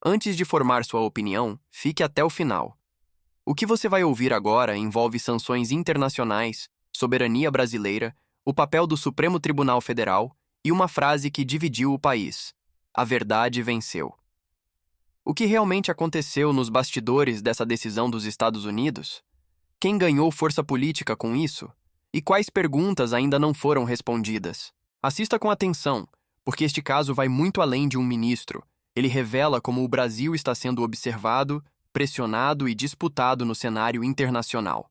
Antes de formar sua opinião, fique até o final. O que você vai ouvir agora envolve sanções internacionais, soberania brasileira, o papel do Supremo Tribunal Federal e uma frase que dividiu o país: a verdade venceu. O que realmente aconteceu nos bastidores dessa decisão dos Estados Unidos? Quem ganhou força política com isso? E quais perguntas ainda não foram respondidas? Assista com atenção, porque este caso vai muito além de um ministro. Ele revela como o Brasil está sendo observado, pressionado e disputado no cenário internacional.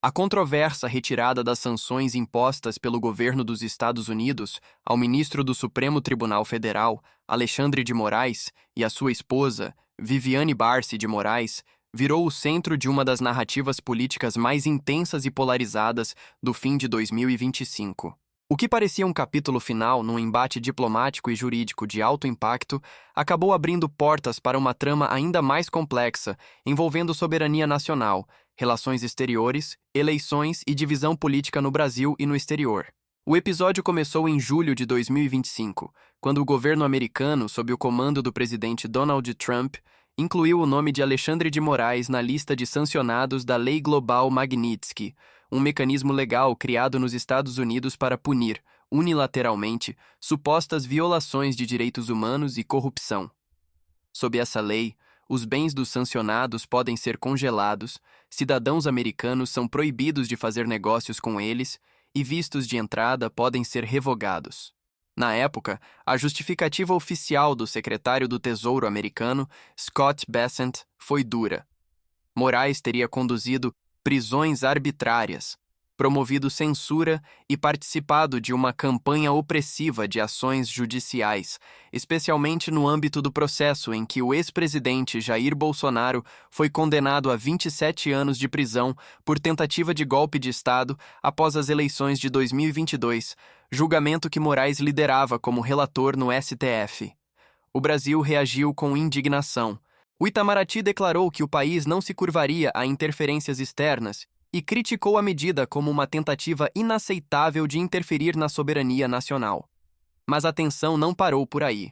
A controversa retirada das sanções impostas pelo governo dos Estados Unidos ao ministro do Supremo Tribunal Federal, Alexandre de Moraes, e a sua esposa, Viviane Barsi de Moraes, virou o centro de uma das narrativas políticas mais intensas e polarizadas do fim de 2025. O que parecia um capítulo final num embate diplomático e jurídico de alto impacto acabou abrindo portas para uma trama ainda mais complexa, envolvendo soberania nacional, relações exteriores, eleições e divisão política no Brasil e no exterior. O episódio começou em julho de 2025, quando o governo americano, sob o comando do presidente Donald Trump, incluiu o nome de Alexandre de Moraes na lista de sancionados da Lei Global Magnitsky, um mecanismo legal criado nos Estados Unidos para punir, unilateralmente, supostas violações de direitos humanos e corrupção. Sob essa lei, os bens dos sancionados podem ser congelados, cidadãos americanos são proibidos de fazer negócios com eles e vistos de entrada podem ser revogados. Na época, a justificativa oficial do secretário do Tesouro americano, Scott Bessent, foi dura. Moraes teria conduzido prisões arbitrárias, promovido censura e participado de uma campanha opressiva de ações judiciais, especialmente no âmbito do processo em que o ex-presidente Jair Bolsonaro foi condenado a 27 anos de prisão por tentativa de golpe de Estado após as eleições de 2022, julgamento que Moraes liderava como relator no STF. O Brasil reagiu com indignação. O Itamaraty declarou que o país não se curvaria a interferências externas e criticou a medida como uma tentativa inaceitável de interferir na soberania nacional. Mas a tensão não parou por aí.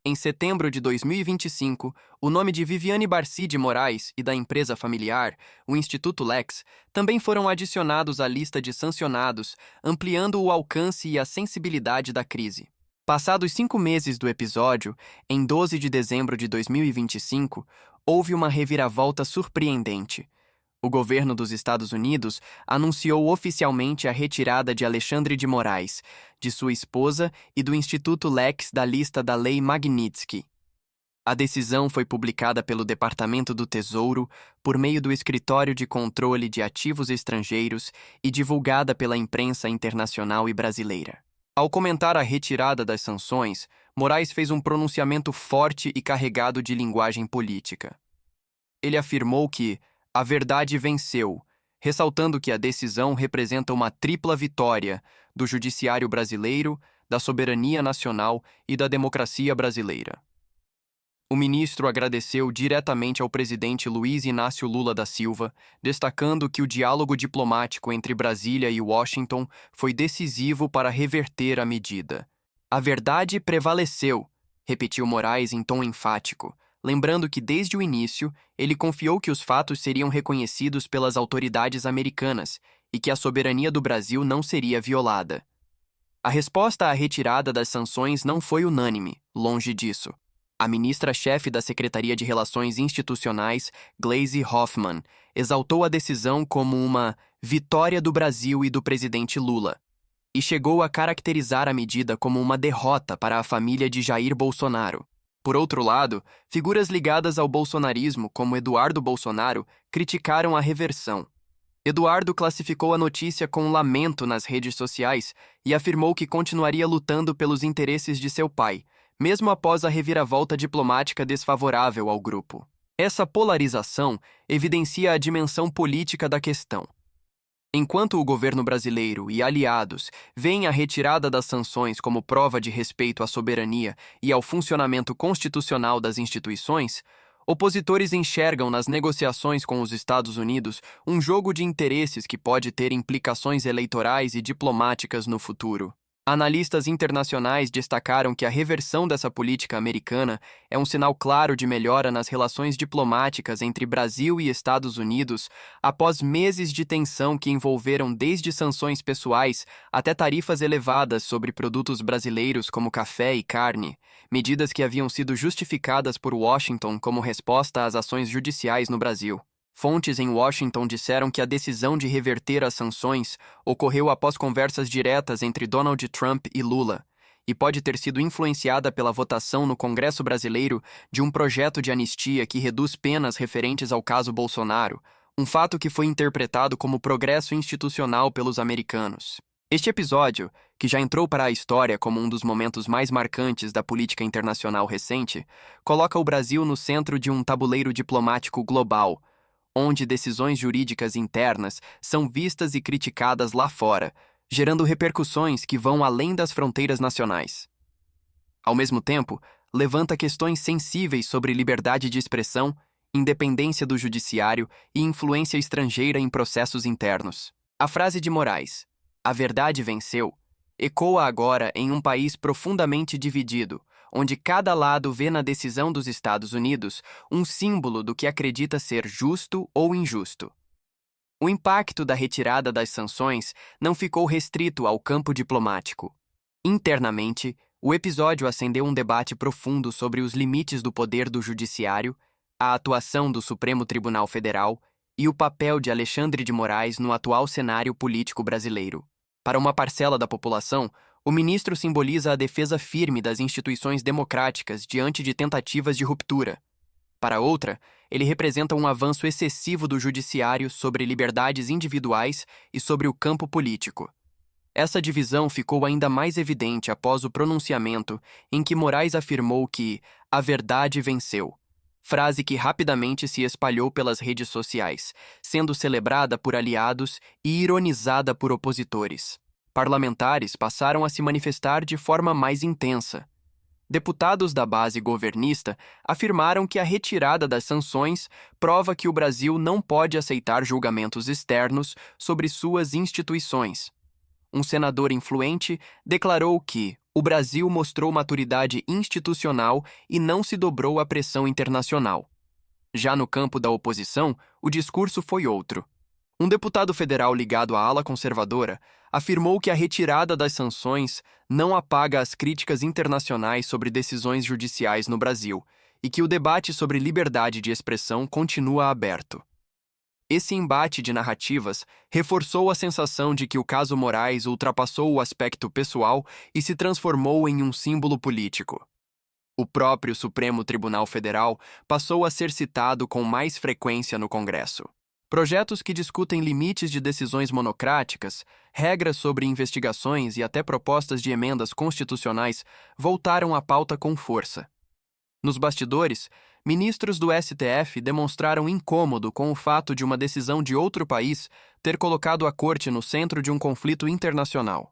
Em setembro de 2025, o nome de Viviane Barsi de Moraes e da empresa familiar, o Instituto Lex, também foram adicionados à lista de sancionados, ampliando o alcance e a sensibilidade da crise. Passados 5 meses do episódio, em 12 de dezembro de 2025, houve uma reviravolta surpreendente. O governo dos Estados Unidos anunciou oficialmente a retirada de Alexandre de Moraes, de sua esposa e do Instituto Lex da lista da Lei Magnitsky. A decisão foi publicada pelo Departamento do Tesouro por meio do Escritório de Controle de Ativos Estrangeiros e divulgada pela imprensa internacional e brasileira. Ao comentar a retirada das sanções, Moraes fez um pronunciamento forte e carregado de linguagem política. Ele afirmou que a verdade venceu, ressaltando que a decisão representa uma tripla vitória do judiciário brasileiro, da soberania nacional e da democracia brasileira. O ministro agradeceu diretamente ao presidente Luiz Inácio Lula da Silva, destacando que o diálogo diplomático entre Brasília e Washington foi decisivo para reverter a medida. A verdade prevaleceu, repetiu Moraes em tom enfático, lembrando que desde o início ele confiou que os fatos seriam reconhecidos pelas autoridades americanas e que a soberania do Brasil não seria violada. A resposta à retirada das sanções não foi unânime, longe disso. A ministra-chefe da Secretaria de Relações Institucionais, Gleisi Hoffmann, exaltou a decisão como uma vitória do Brasil e do presidente Lula, e chegou a caracterizar a medida como uma derrota para a família de Jair Bolsonaro. Por outro lado, figuras ligadas ao bolsonarismo, como Eduardo Bolsonaro, criticaram a reversão. Eduardo classificou a notícia com lamento nas redes sociais e afirmou que continuaria lutando pelos interesses de seu pai, mesmo após a reviravolta diplomática desfavorável ao grupo. Essa polarização evidencia a dimensão política da questão. Enquanto o governo brasileiro e aliados veem a retirada das sanções como prova de respeito à soberania e ao funcionamento constitucional das instituições, opositores enxergam nas negociações com os Estados Unidos um jogo de interesses que pode ter implicações eleitorais e diplomáticas no futuro. Analistas internacionais destacaram que a reversão dessa política americana é um sinal claro de melhora nas relações diplomáticas entre Brasil e Estados Unidos após meses de tensão que envolveram desde sanções pessoais até tarifas elevadas sobre produtos brasileiros como café e carne, medidas que haviam sido justificadas por Washington como resposta às ações judiciais no Brasil. Fontes em Washington disseram que a decisão de reverter as sanções ocorreu após conversas diretas entre Donald Trump e Lula, e pode ter sido influenciada pela votação no Congresso brasileiro de um projeto de anistia que reduz penas referentes ao caso Bolsonaro, um fato que foi interpretado como progresso institucional pelos americanos. Este episódio, que já entrou para a história como um dos momentos mais marcantes da política internacional recente, coloca o Brasil no centro de um tabuleiro diplomático global, onde decisões jurídicas internas são vistas e criticadas lá fora, gerando repercussões que vão além das fronteiras nacionais. Ao mesmo tempo, levanta questões sensíveis sobre liberdade de expressão, independência do judiciário e influência estrangeira em processos internos. A frase de Moraes, "A verdade venceu", ecoa agora em um país profundamente dividido, onde cada lado vê na decisão dos Estados Unidos um símbolo do que acredita ser justo ou injusto. O impacto da retirada das sanções não ficou restrito ao campo diplomático. Internamente, o episódio acendeu um debate profundo sobre os limites do poder do Judiciário, a atuação do Supremo Tribunal Federal e o papel de Alexandre de Moraes no atual cenário político brasileiro. Para uma parcela da população, o ministro simboliza a defesa firme das instituições democráticas diante de tentativas de ruptura. Para outra, ele representa um avanço excessivo do judiciário sobre liberdades individuais e sobre o campo político. Essa divisão ficou ainda mais evidente após o pronunciamento em que Moraes afirmou que "a verdade venceu", frase que rapidamente se espalhou pelas redes sociais, sendo celebrada por aliados e ironizada por opositores. Parlamentares passaram a se manifestar de forma mais intensa. Deputados da base governista afirmaram que a retirada das sanções prova que o Brasil não pode aceitar julgamentos externos sobre suas instituições. Um senador influente declarou que o Brasil mostrou maturidade institucional e não se dobrou à pressão internacional. Já no campo da oposição, o discurso foi outro. Um deputado federal ligado à ala conservadora afirmou que a retirada das sanções não apaga as críticas internacionais sobre decisões judiciais no Brasil e que o debate sobre liberdade de expressão continua aberto. Esse embate de narrativas reforçou a sensação de que o caso Moraes ultrapassou o aspecto pessoal e se transformou em um símbolo político. O próprio Supremo Tribunal Federal passou a ser citado com mais frequência no Congresso. Projetos que discutem limites de decisões monocráticas, regras sobre investigações e até propostas de emendas constitucionais voltaram à pauta com força. Nos bastidores, ministros do STF demonstraram incômodo com o fato de uma decisão de outro país ter colocado a corte no centro de um conflito internacional.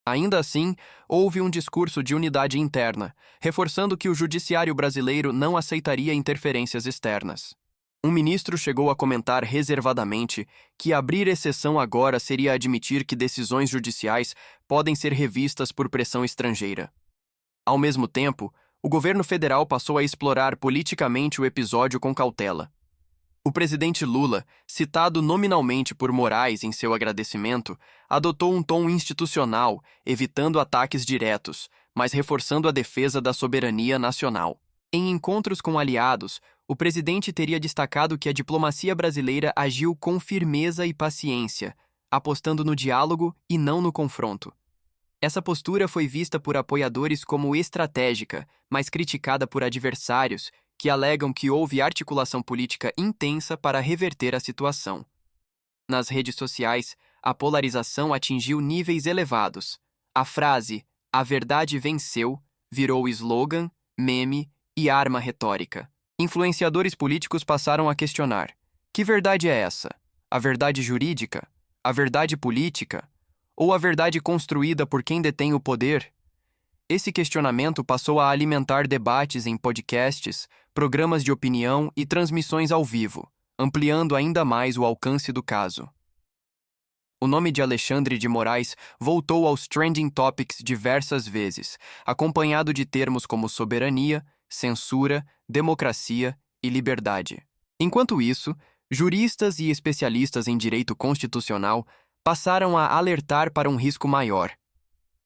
Ainda assim, houve um discurso de unidade interna, reforçando que o judiciário brasileiro não aceitaria interferências externas. Um ministro chegou a comentar reservadamente que abrir exceção agora seria admitir que decisões judiciais podem ser revistas por pressão estrangeira. Ao mesmo tempo, o governo federal passou a explorar politicamente o episódio com cautela. O presidente Lula, citado nominalmente por Moraes em seu agradecimento, adotou um tom institucional, evitando ataques diretos, mas reforçando a defesa da soberania nacional. Em encontros com aliados, o presidente teria destacado que a diplomacia brasileira agiu com firmeza e paciência, apostando no diálogo e não no confronto. Essa postura foi vista por apoiadores como estratégica, mas criticada por adversários, que alegam que houve articulação política intensa para reverter a situação. Nas redes sociais, a polarização atingiu níveis elevados. A frase "a verdade venceu" virou slogan, meme e arma retórica. Influenciadores políticos passaram a questionar: que verdade é essa? A verdade jurídica? A verdade política? Ou a verdade construída por quem detém o poder? Esse questionamento passou a alimentar debates em podcasts, programas de opinião e transmissões ao vivo, ampliando ainda mais o alcance do caso. O nome de Alexandre de Moraes voltou aos trending topics diversas vezes, acompanhado de termos como soberania, censura, democracia e liberdade. Enquanto isso, juristas e especialistas em direito constitucional passaram a alertar para um risco maior: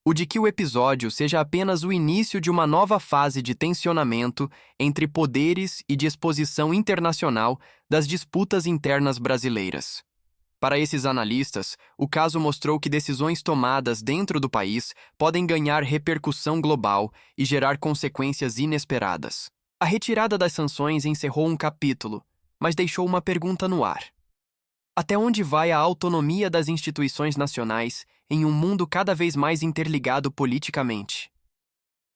o de que o episódio seja apenas o início de uma nova fase de tensionamento entre poderes e de exposição internacional das disputas internas brasileiras. Para esses analistas, o caso mostrou que decisões tomadas dentro do país podem ganhar repercussão global e gerar consequências inesperadas. A retirada das sanções encerrou um capítulo, mas deixou uma pergunta no ar: até onde vai a autonomia das instituições nacionais em um mundo cada vez mais interligado politicamente?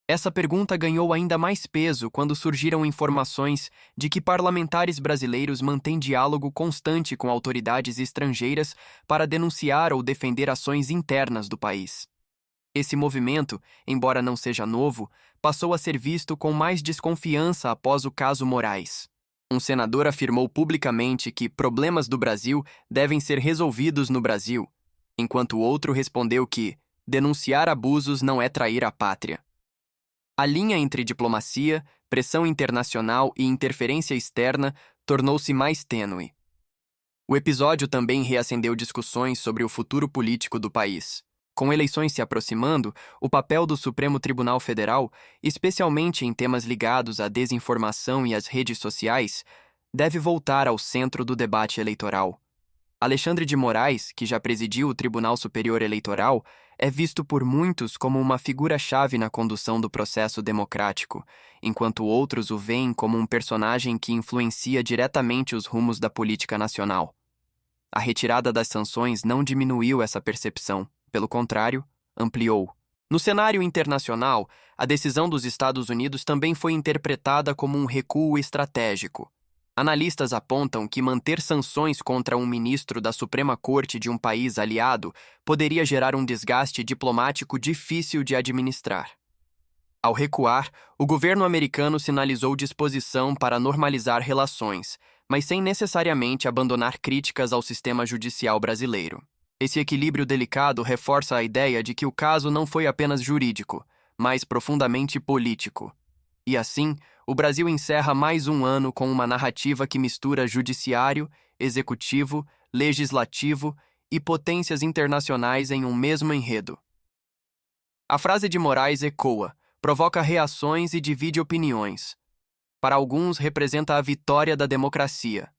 Essa pergunta ganhou ainda mais peso quando surgiram informações de que parlamentares brasileiros mantêm diálogo constante com autoridades estrangeiras para denunciar ou defender ações internas do país. Esse movimento, embora não seja novo, passou a ser visto com mais desconfiança após o caso Moraes. Um senador afirmou publicamente que problemas do Brasil devem ser resolvidos no Brasil, enquanto outro respondeu que denunciar abusos não é trair a pátria. A linha entre diplomacia, pressão internacional e interferência externa tornou-se mais tênue. O episódio também reacendeu discussões sobre o futuro político do país. Com eleições se aproximando, o papel do Supremo Tribunal Federal, especialmente em temas ligados à desinformação e às redes sociais, deve voltar ao centro do debate eleitoral. Alexandre de Moraes, que já presidiu o Tribunal Superior Eleitoral, é visto por muitos como uma figura-chave na condução do processo democrático, enquanto outros o veem como um personagem que influencia diretamente os rumos da política nacional. A retirada das sanções não diminuiu essa percepção, pelo contrário, ampliou. No cenário internacional, a decisão dos Estados Unidos também foi interpretada como um recuo estratégico. Analistas apontam que manter sanções contra um ministro da Suprema Corte de um país aliado poderia gerar um desgaste diplomático difícil de administrar. Ao recuar, o governo americano sinalizou disposição para normalizar relações, mas sem necessariamente abandonar críticas ao sistema judicial brasileiro. Esse equilíbrio delicado reforça a ideia de que o caso não foi apenas jurídico, mas profundamente político. E assim, o Brasil encerra mais um ano com uma narrativa que mistura judiciário, executivo, legislativo e potências internacionais em um mesmo enredo. A frase de Moraes ecoa, provoca reações e divide opiniões. Para alguns, representa a vitória da democracia.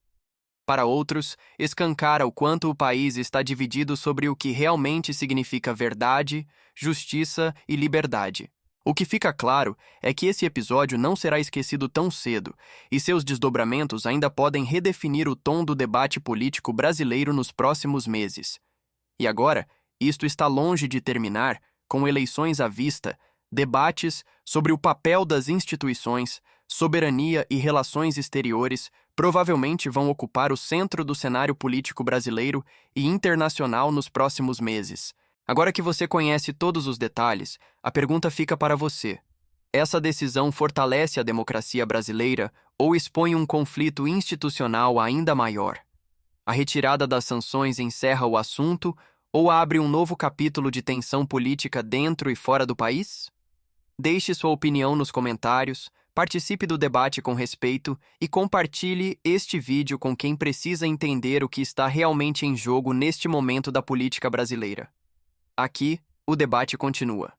Para outros, escancara o quanto o país está dividido sobre o que realmente significa verdade, justiça e liberdade. O que fica claro é que esse episódio não será esquecido tão cedo, e seus desdobramentos ainda podem redefinir o tom do debate político brasileiro nos próximos meses. E agora, isto está longe de terminar, com eleições à vista, debates sobre o papel das instituições, soberania e relações exteriores provavelmente vão ocupar o centro do cenário político brasileiro e internacional nos próximos meses. Agora que você conhece todos os detalhes, a pergunta fica para você: essa decisão fortalece a democracia brasileira ou expõe um conflito institucional ainda maior? A retirada das sanções encerra o assunto ou abre um novo capítulo de tensão política dentro e fora do país? Deixe sua opinião nos comentários, participe do debate com respeito e compartilhe este vídeo com quem precisa entender o que está realmente em jogo neste momento da política brasileira. Aqui, o debate continua.